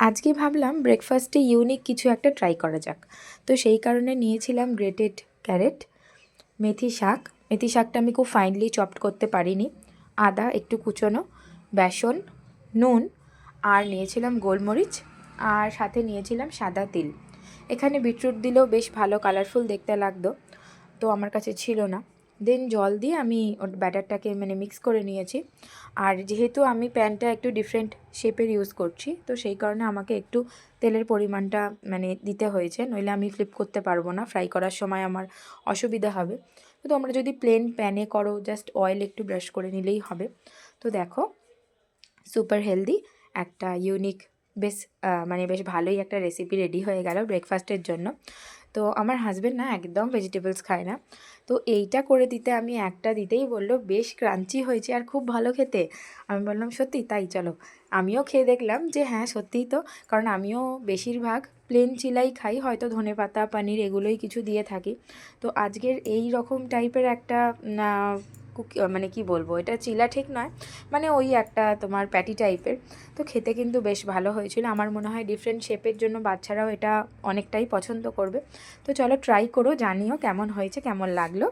আজকে ভাবলাম ব্রেকফাস্টে ইউনিক কিছু একটা ট্রাই করা যাক। তো সেই কারণে নিয়েছিলাম গ্রেটেড ক্যারেট, মেথি শাকটা আমি খুব ফাইনলি চপড করতে পারিনি, আদা একটু কুচোনো, বেসন, নুন, আর নিয়েছিলাম গোলমরিচ, আর সাথে নিয়েছিলাম সাদা তিল। এখানে বিটরুট দিলেও বেশ ভালো কালারফুল দেখতে লাগতো, তো আমার কাছে ছিল না। দেন জল দিয়ে আমি ওর ব্যাটারটাকে মিক্স করে নিয়েছি। আর যেহেতু আমি প্যানটা একটু ডিফারেন্ট শেপের ইউজ করছি, তো সেই কারণে আমাকে একটু তেলের পরিমাণটা দিতে হয়েছে, নইলে আমি ফ্লিপ করতে পারবো না, ফ্রাই করার সময় আমার অসুবিধা হবে। তো তোমরা যদি প্লেন প্যানে করো, জাস্ট অয়েল একটু ব্রাশ করে নিলেই হবে। তো দেখো, সুপার হেলদি একটা ইউনিক বেশ বেশ ভালোই একটা রেসিপি রেডি হয়ে গেল ব্রেকফাস্টের জন্য। তো আমার হাজব্যান্ড না একদম ভেজিটেবলস খায় না, তো এইটা করে দিতে আমি একটা দিতেই বললো বেশ ক্রাঞ্চি হয়েছে আর খুব ভালো খেতে। আমি বললাম সত্যি তাই, চলো। আমিও খেয়ে দেখলাম যে হ্যাঁ সত্যিই তো, কারণ আমিও বেশিরভাগ প্লেন চিলাই খাই, হয়তো ধনেপাতা পনির এগুলোই কিছু দিয়ে থাকি। তো আজকের এই রকম টাইপের একটা কি বলবো, এটা চিলা ঠিক নয়, ওই একটা তোমার প্যাটি টাইপের। তো খেতে কিন্তু বেশ ভালো হয়েছিল। আমার মনে হয় ডিফারেন্ট শেপের জন্য বাচ্চারাও এটা অনেকটাই পছন্দ করবে। তো চলো ট্রাই করো, জানিও কেমন হয়েছে, কেমন লাগলো।